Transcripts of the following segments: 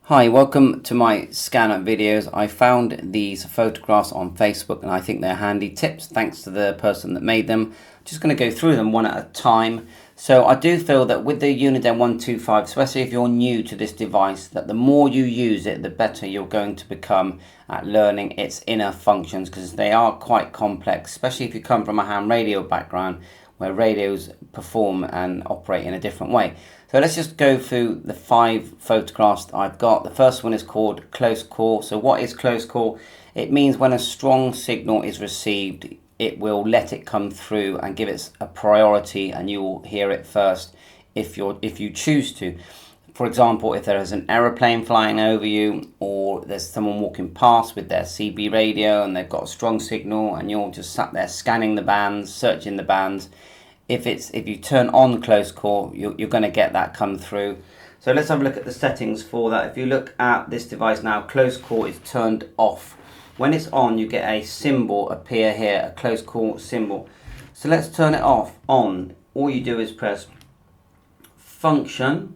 Hi, welcome to my scan-up videos. I found these photographs on Facebook and I think they're handy tips thanks to the person that made them. Just going to go through them one at a time. So I do feel that with the Uniden 125, especially if you're new to this device, that the more you use it, the better you're going to become at learning its inner functions, because they are quite complex, especially if you come from a ham radio background where radios perform and operate in a different way. So let's just go through the 5 photographs that I've got. The first one is called close call. So what is close call? It means when a strong signal is received, it will let it come through and give it a priority, and you will hear it first if you choose to. For example, if there is an aeroplane flying over you, or there's someone walking past with their CB radio and they've got a strong signal and you're just sat there scanning the bands, searching the bands, if you turn on close call, you're going to get that come through. So let's have a look at the settings for that. If you look at this device now, close call is turned off. When it's on, you get a symbol appear here, a close call symbol. So let's turn it on. All you do is press function,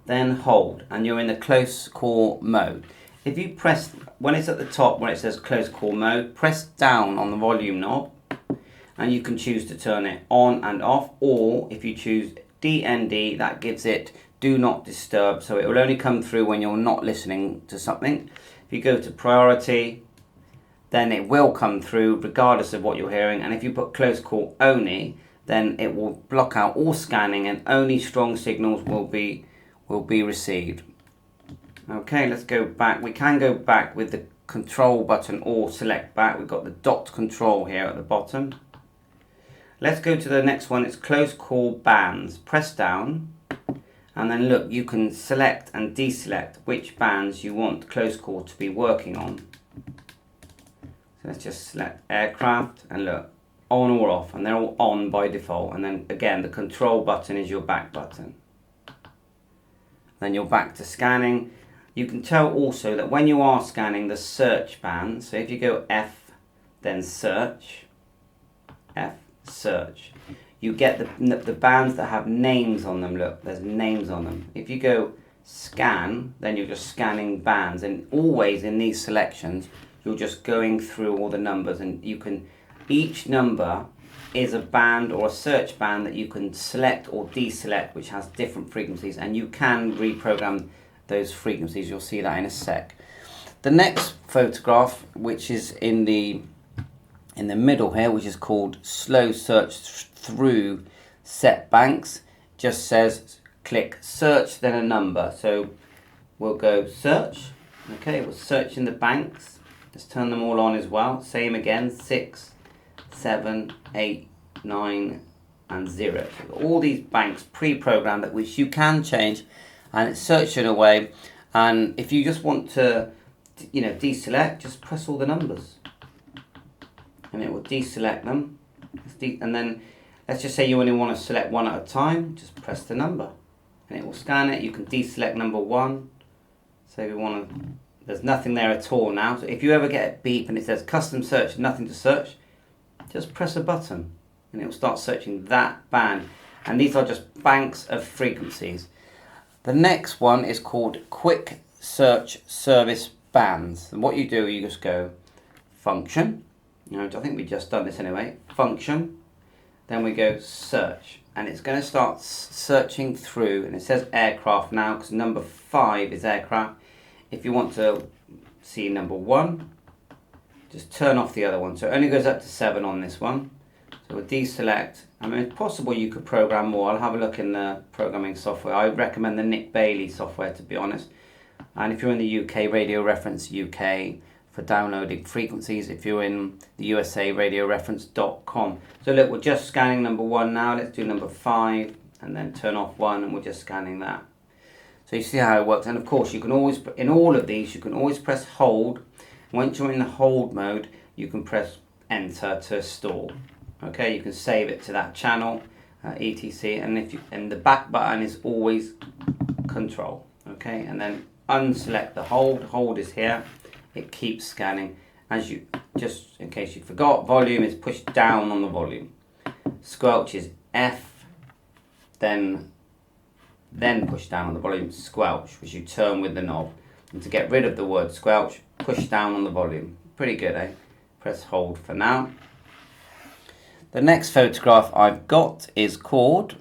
then hold, and you're in the close call mode. If you press, when it's at the top where it says close call mode, press down on the volume knob and you can choose to turn it on and off, or if you choose DND, that gives it do not disturb, so it will only come through when you're not listening to something. If you go to priority, then it will come through regardless of what you're hearing, and if you put close call only, then it will block out all scanning and only strong signals will be received. Okay, let's go back. We can go back with the control button or select back. We've got the dot control here at the bottom. Let's go to the next one. It's close call bands. Press down and then look, you can select and deselect which bands you want close call to be working on. So let's just select aircraft and look, on or off, and they're all on by default. And then again, the control button is your back button. Then you're back to scanning. You can tell also that when you are scanning the search band, so if you go F, then search, F, search, you get the bands that have names on them. Look, there's names on them. If you go scan, then you're just scanning bands, and always in these selections, you're just going through all the numbers, and you can, each number is a band or a search band that you can select or deselect, which has different frequencies, and you can reprogram those frequencies. You'll see that in a sec. The next photograph, which is in the middle here, which is called slow search through set banks, just says click search then a number. So we'll go search. Okay, we'll search in the banks. Let's turn them all on as well. Same again, 6, 7, 8, 9 and 0. So all these banks pre-programmed, that which you can change, and it's searching away. And if you just want to deselect, just press all the numbers and it will deselect them. And then let's just say you only want to select one at a time, just press the number and it will scan it. You can deselect number 1. So we want to, there's nothing there at all now. So if you ever get a beep and it says custom search, nothing to search, just press a button and it will start searching that band. And these are just banks of frequencies. The next one is called quick search service bands. And what you do, you just go function. I think we've just done this anyway. Function. Then we go search. And it's going to start searching through. And it says aircraft now because number 5 is aircraft. If you want to see number 1, just turn off the other one. So it only goes up to 7 on this one. So we'll deselect. I mean, it's possible you could program more. I'll have a look in the programming software. I recommend the Nick Bailey software, to be honest. And if you're in the UK, Radio Reference UK for downloading frequencies. If you're in the USA, radioreference.com. So look, we're just scanning number 1 now. Let's do number 5 and then turn off 1 and we're just scanning that. So you see how it works. And of course, you can always, in all of these, you can always press hold. Once you're in the hold mode, you can press enter to store. Okay, you can save it to that channel, etc. And the back button is always control. Okay, and then unselect the hold. Hold is here. It keeps scanning. As you, just in case you forgot, volume is pushed down on the volume. Squelch is F, then push down on the volume. Squelch, which you turn with the knob. And to get rid of the word squelch, push down on the volume. Pretty good, eh? Press hold for now. The next photograph I've got is called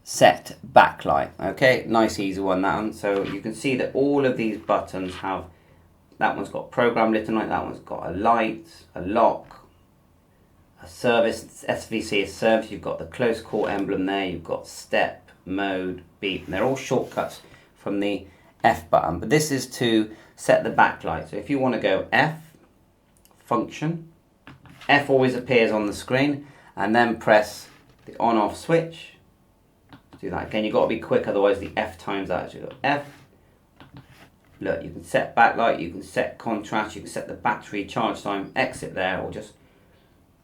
Set Backlight. Okay, nice easy one, that one. So you can see that all of these buttons have, that one's got program lit light, that one's got a light, a lock, a service, SVC is service, you've got the close call emblem there, you've got step, mode, beep, and they're all shortcuts from the F button. But this is to set the backlight. So if you want to go F, function, F always appears on the screen, and then press the on-off switch. Do that again. You've got to be quick, otherwise the F times out. So you go F. Look, you can set backlight, you can set contrast, you can set the battery charge time, exit there, or just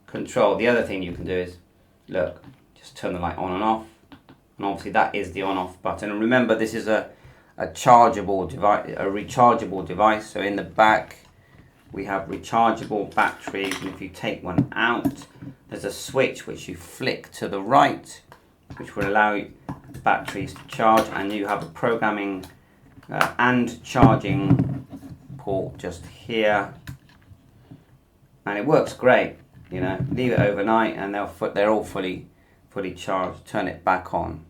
control. The other thing you can do is, look, just turn the light on and off. And obviously that is the on-off button. And remember, this is a chargeable device, a rechargeable device. So in the back, we have rechargeable batteries, and if you take one out, there's a switch which you flick to the right, which will allow the batteries to charge, and you have a programming and charging port just here, and it works great. You know, leave it overnight, and they're all fully charged. Turn it back on.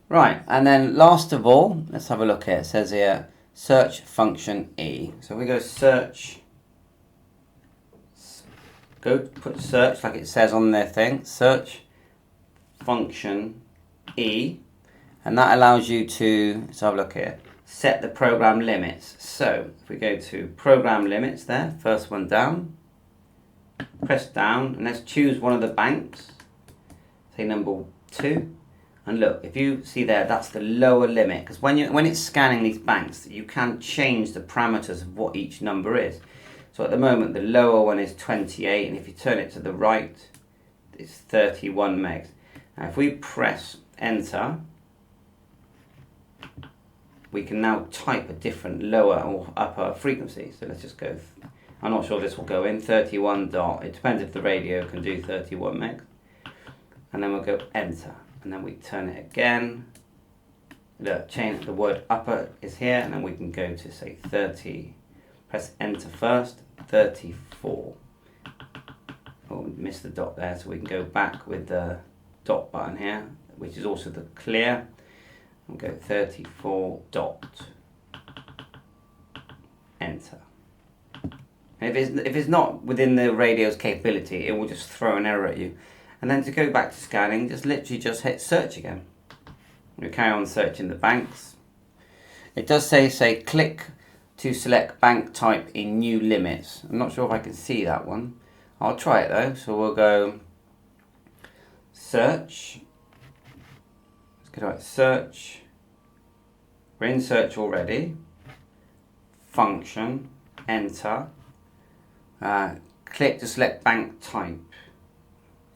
Right, and then last of all, let's have a look here. It says here, search function E. So we go search, go put search like it says on their thing, search function E, and that allows you to, let's have a look here, set the program limits. So if we go to program limits there, first one down, press down, and let's choose one of the banks, say number 2. And look, if you see there, that's the lower limit, because when it's scanning these banks, you can change the parameters of what each number is. So at the moment, the lower one is 28, and if you turn it to the right, it's 31 megs. Now if we press enter, we can now type a different lower or upper frequency. So let's just go, I'm not sure this will go in, 31 dot, it depends if the radio can do 31 megs. And then we'll go enter. And then we turn it again. Look, change the word upper is here, and then we can go to say 30. Press enter first, 34. Oh, we missed the dot there, so we can go back with the dot button here, which is also the clear. And go 34 dot. Enter. And if it's not within the radio's capability, it will just throw an error at you. And then to go back to scanning, just literally just hit search again. We carry on searching the banks. It does say click to select bank type in new limits. I'm not sure if I can see that one. I'll try it though. So we'll go search. Let's go to search. We're in search already. Function, enter. Click to select bank type.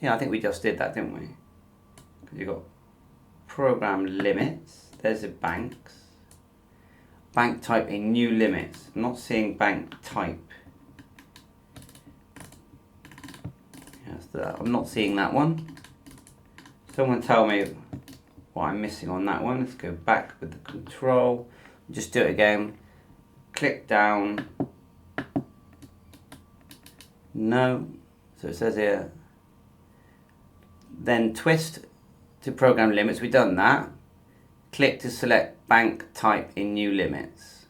Yeah, I think we just did that, didn't we? Because you've got program limits. There's the banks. Bank type in new limits. I'm not seeing bank type. Yes, I'm not seeing that one. Someone tell me what I'm missing on that one. Let's go back with the control. Just do it again. Click down. No. So it says here, then twist to program limits. We've done that. Click to select bank type in new limits.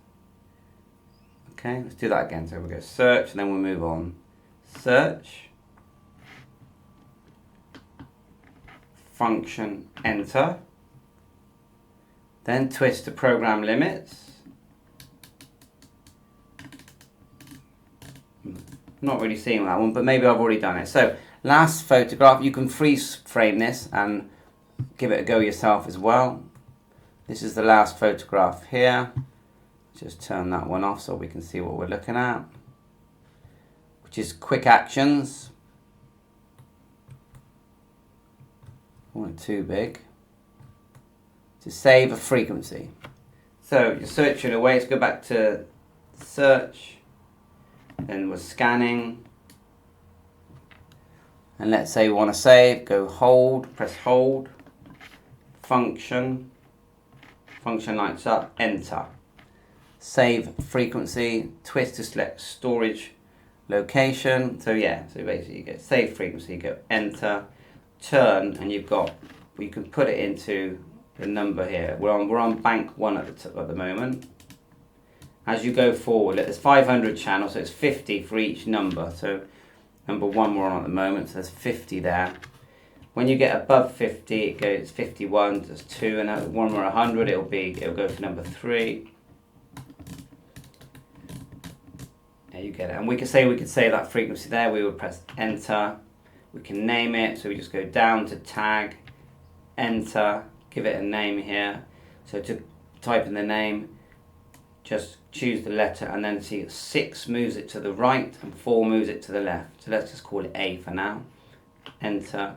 Okay, let's do that again. So we'll go search, and then we'll move on. Search. Function, enter. Then twist to program limits. Not really seeing that one, but maybe I've already done it. So last photograph, you can freeze frame this and give it a go yourself as well. This is the last photograph here. Just turn that one off so we can see what we're looking at, which is quick actions. Not too big. To save a frequency. So you're searching away. Let's go back to search. Then we're scanning. And let's say we want to save. Go hold. Press hold. Function. Function lights up, enter. Save frequency, twist to select storage location. So yeah, so basically you go save frequency, you go enter, turn, and you can put it into the number here. We're on bank 1 at the moment. As you go forward, there's 500 channels, so it's 50 for each number. So number 1 we're on at the moment, so there's 50 there. When you get above 50, it goes 51, there's 2, and when we're 100, it'll go for number 3. There you get it. And we could say that frequency there. We would press enter. We can name it, so we just go down to tag, enter, give it a name here. So to type in the name, just choose the letter, and then see 6 moves it to the right and 4 moves it to the left. So let's just call it A for now. Enter.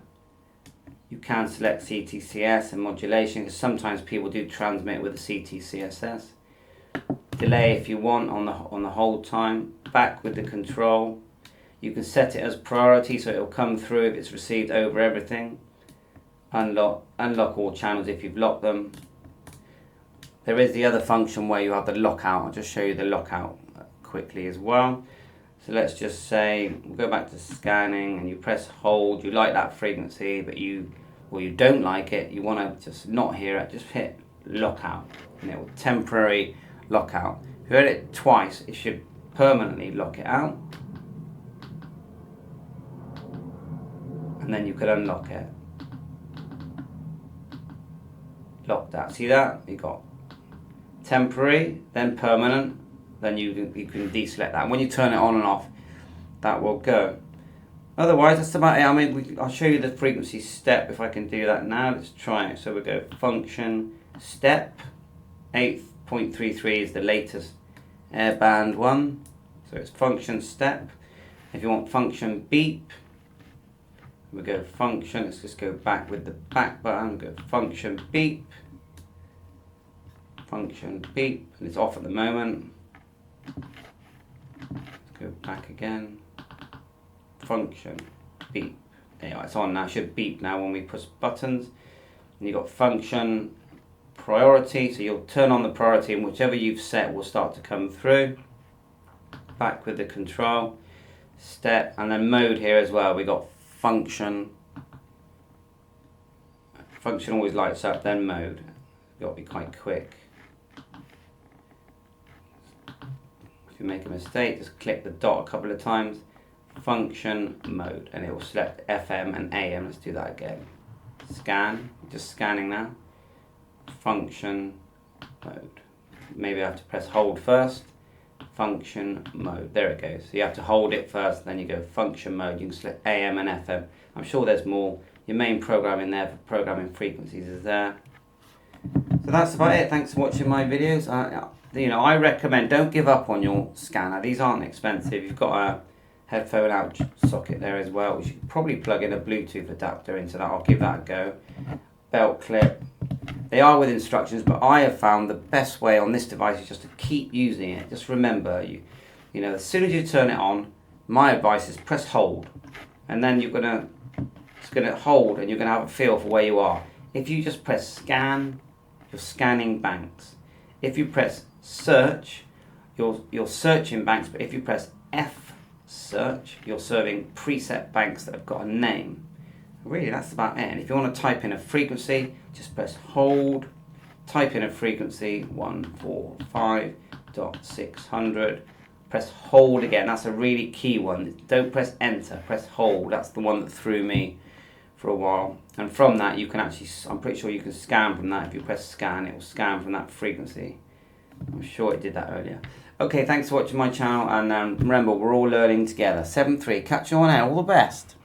You can select CTCS and modulation, because sometimes people do transmit with a CTCSS. Delay if you want on the hold time. Back with the control. You can set it as priority, so it will come through if it's received over everything. Unlock all channels if you've locked them. There is the other function where you have the lockout. I'll just show you the lockout quickly as well. So let's just say, we'll go back to scanning, and you press hold. You like that frequency, but you don't like it. You want to just not hear it. Just hit lockout, and it will temporary lockout. If you hit it twice, it should permanently lock it out. And then you could unlock it. Locked out. See that? You got temporary, then permanent, then you can deselect that. And when you turn it on and off, that will go. Otherwise, that's about it. I mean, I'll show you the frequency step if I can do that now. Let's try it. So we go function step. 8.33 is the latest airband one. So it's function step. If you want function beep, we go function. Let's just go back with the back button. Go function beep. Function beep, and it's off at the moment. Let's go back again. Function beep. There you are, it's on now. It should beep now when we push buttons. And you've got function priority, so you'll turn on the priority, and whichever you've set will start to come through. Back with the control, step, and then mode here as well. We got function. Function always lights up, then mode. You've got to be quite quick. If you make a mistake, just click the dot a couple of times. Function mode, and it will select FM and AM. Let's do that again. Scan, just scanning now. Function mode. Maybe I have to press hold first. Function mode. There it goes. So you have to hold it first, then you go function mode. You can select AM and FM. I'm sure there's more. Your main programming there for programming frequencies is there. So that's about it. Thanks for watching my videos. I recommend, don't give up on your scanner. These aren't expensive. You've got a headphone out socket there as well. You should probably plug in a Bluetooth adapter into that. I'll give that a go. Belt clip. They are with instructions, but I have found the best way on this device is just to keep using it. Just remember, as soon as you turn it on, my advice is press hold, and then it's gonna hold, and you're gonna have a feel for where you are. If you just press scan, you're scanning banks. If you press search, you're searching banks. But if you press F search, you're serving preset banks that have got a name. Really, that's about it. And if you want to type in a frequency, just press hold, type in a frequency 145.600, press hold again. That's a really key one. Don't press enter, press hold. That's the one that threw me for a while. And from that, you can actually, I'm pretty sure you can scan from that. If you press scan, it will scan from that frequency. I'm sure it did that earlier. Okay, thanks for watching my channel, and remember, we're all learning together. 7-3, catch you on air. All the best.